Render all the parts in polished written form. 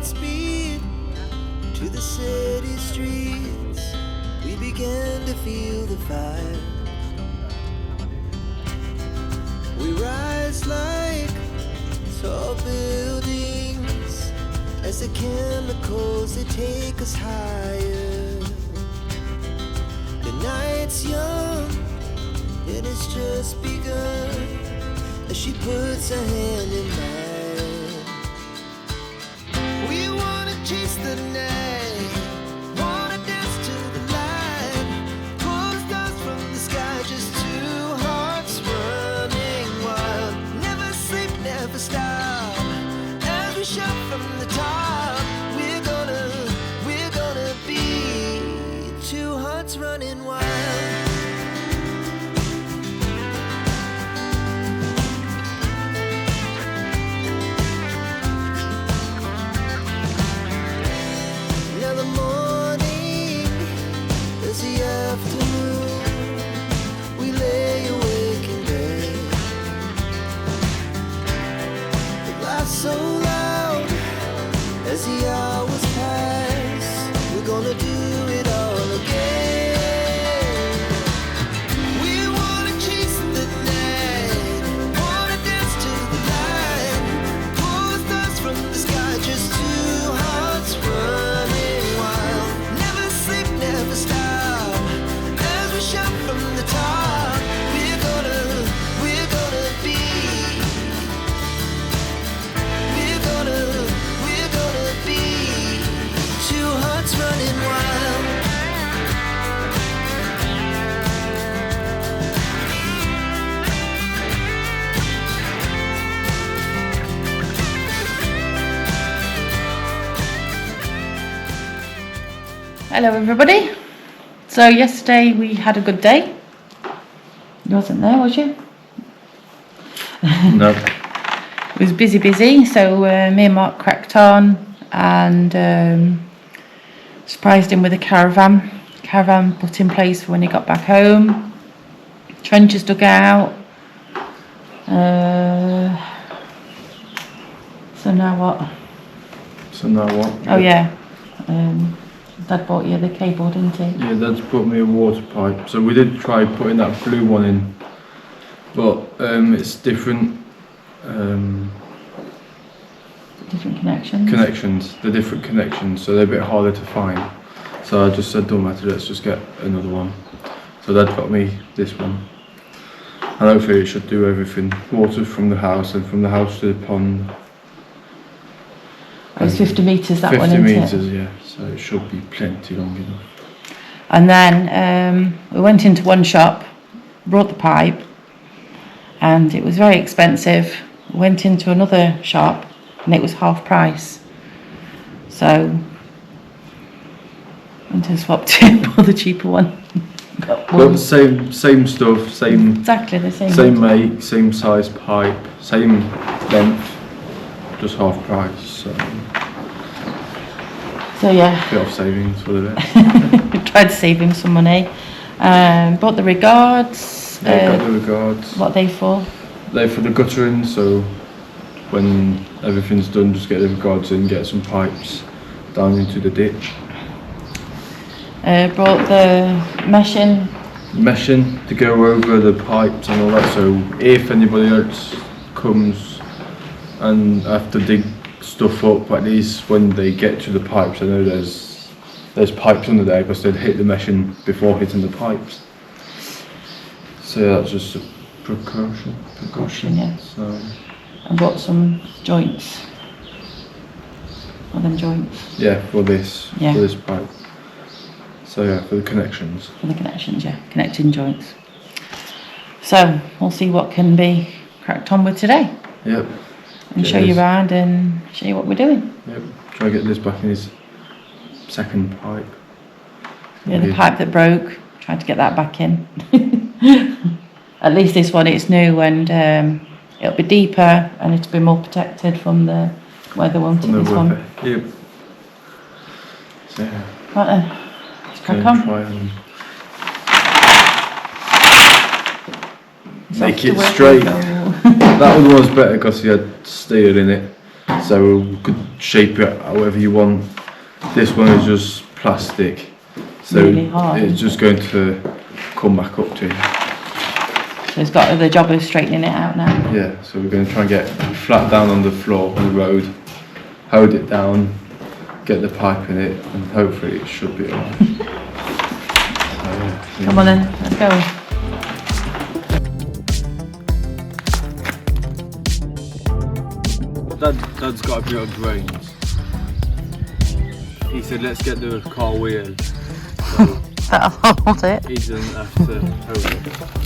Godspeed to the city streets. We began to feel the fire. We rise like tall buildings as the chemicals, they take us higher. The night's young and it's just begun as she puts her hand in mine. We wanna chase the night, wanna dance to the light, pull the stars from the sky, just two hearts running wild. Never sleep, never stop, as we shout from the top. We're gonna be two hearts running wild. Now the morning is the afternoon. We lay awake in bed. The laughs so loud as the hours pass. We're gonna do it all again. We wanna chase the night, wanna dance to the light, pull the stars from the sky, just two hearts running wild. Never sleep, never stop, as we shout from the top. We're gonna be, we're gonna be two hearts running wild. Hello everybody. So yesterday we had a good day. You wasn't there, was you? No. It was busy, so me and Mark cracked on and surprised him with a caravan. Caravan put in place for when he got back home. Trenches dug out. So now what? Oh yeah. Dad bought you the cable, didn't he? Yeah, Dad's put me a water pipe. So we did try putting that blue one in, but it's different. Different connections. They're different connections, so they're a bit harder to find. So I just said, don't matter, let's just get another one. So Dad got me this one, and hopefully it should do everything. Water from the house and from the house to the pond. It's 50 metres that 50 one, isn't metres, it? yeah. So it should be plenty long enough. And then we went into one shop, brought the pipe, and it was very expensive. We went into another shop and it was half price. So went and swapped it for the cheaper one. But same stuff, same Exactly the same. Same make, same size pipe, same length, just half price. So yeah. Bit of savings for the bit. We tried to save him some money. Bought the regards. Yeah, got the regards. What are they for? They're for the guttering, so when everything's done, just get the regards in, get some pipes down into the ditch. Brought the meshing to go over the pipes and all that, so if anybody else comes and have to dig stuff up, at least when they get to the pipes, I know there's pipes under there because they'd hit the meshing before hitting the pipes. So yeah, that's just a precaution. Yeah. So I bought some joints. Or them joints. yeah, for this pipe. So yeah, for the connections. For the connections, yeah. Connecting joints. So we'll see what can be cracked on with today. Yep. And show you around and show you what we're doing. Yep. Try to get this back in his second pipe. Yeah, the pipe that broke. Tried to get that back in. At least this one, it's new and it'll be deeper and it'll be more protected from the weather, won't it, this one? Yep. So yeah. Right then, let's crack on. Try and make it straight. That one was better because he had steel in it. so we could shape it however you want. This one is just plastic, so Really hard. it's just going to come back up to you. So it's got the job of straightening it out now. Yeah, so we're going to try and get flat down on the floor on the road, hold it down, get the pipe in it, and hopefully it should be alright. Come on then, let's go. Dad's got a bit of brains. He said, let's get the car wheel. So That'll hold it. he doesn't have to hold it.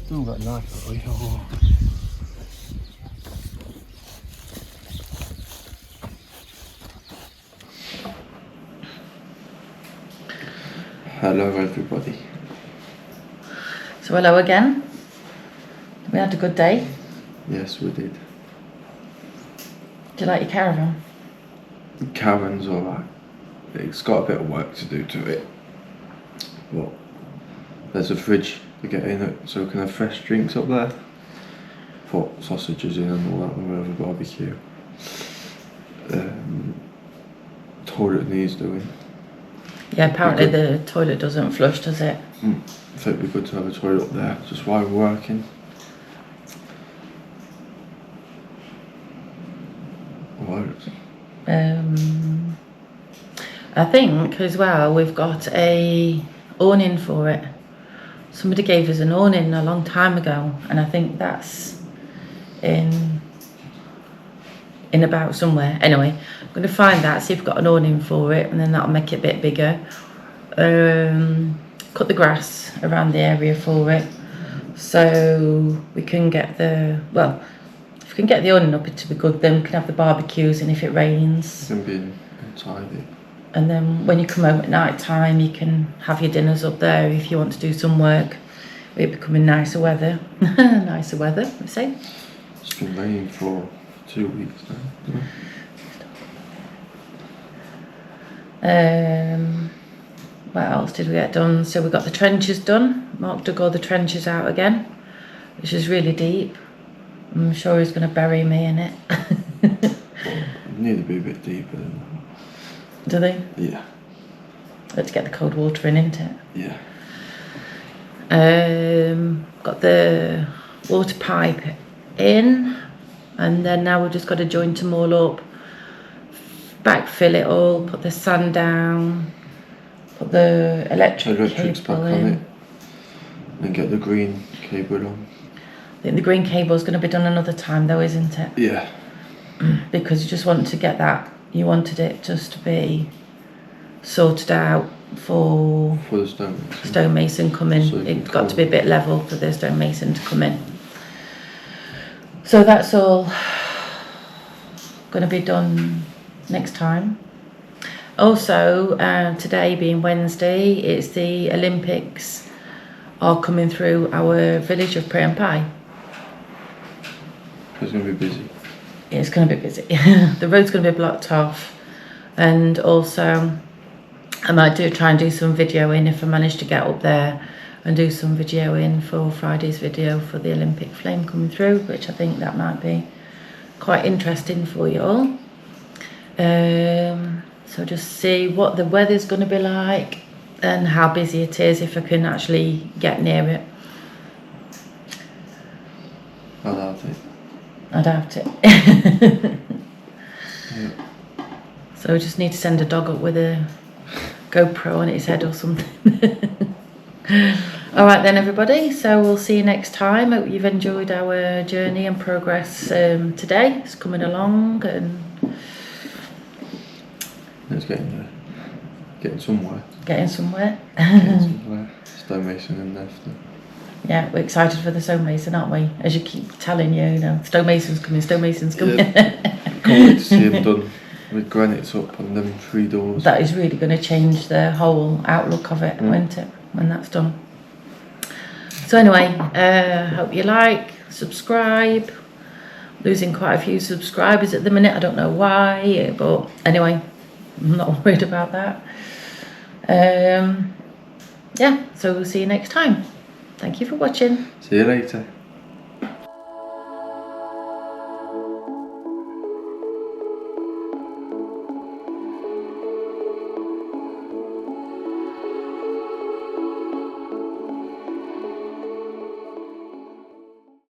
Still got a nice little. Hello everybody. So hello again. We had a good day. Yes, we did. Do you like your caravan? The caravan's alright. It's got a bit of work to do to it. But there's a fridge to get in it, so we can have fresh drinks up there. Put sausages in and all that when we have a barbecue. Toilet needs doing. Yeah, apparently the toilet doesn't flush, does it? I think it'd be good to have a toilet up there, just while we're working. What? I think as well we've got a awning for it. Somebody gave us an awning a long time ago, and I think that's in about somewhere. Anyway, I'm going to find that, see if we've got an awning for it, and then that'll make it a bit bigger. Cut the grass around the area for it, so we can get the, well, if we can get the awning up, it'll be good. Then we can have the barbecues, and if it rains, It can be tidy. and then when you come home at night time, you can have your dinners up there if you want to do some work. We're becoming nicer weather. Nicer weather, we say. It's been raining for 2 weeks now. What else did we get done? So we got the trenches done. Mark dug all the trenches out again, which is really deep. I'm sure he's going to bury me in it. It need to be a bit deeper than that. Do they? Yeah. Let's get the cold water in, isn't it? Yeah. Got the water pipe in, and then now we've just got to joint them all up, backfill it all, put the sand down, put the electric's back on it, and get the green cable on. I think the green cable is going to be done another time though, isn't it? Yeah. Because you just want to get that, you wanted it just to be sorted out for the stonemason coming. So It's got to be a bit level for the stonemason to come in. So that's all going to be done next time. Also, today being Wednesday, it's the Olympics are coming through our village of Pray and Pie. It's going to be busy. It's going to be busy. The road's going to be blocked off, and also I might try and do some video in if I manage to get up there, and do some video in for Friday's video for the Olympic flame coming through, which I think that might be quite interesting for you all. So just see what the weather's going to be like and how busy it is, if I can actually get near it. I doubt it. I doubt it. Yeah. So we just need to send a dog up with a GoPro on its head or something. Alright then everybody, so we'll see you next time. Hope you've enjoyed our journey and progress today. It's coming along, and It's getting there. Getting somewhere. getting somewhere. Getting somewhere. Stonemason and after. Yeah, we're excited for the stonemason, aren't we? As you keep telling you know, stonemason's coming, stonemason's coming. Yeah. Can't wait to see him done with granites up on them 3 doors. That is really going to change the whole outlook of it, won't it, when that's done. So anyway, hope you like, subscribe. Losing quite a few subscribers at the minute, I don't know why, but anyway, I'm not worried about that. Yeah, so we'll see you next time. Thank you for watching. See you later.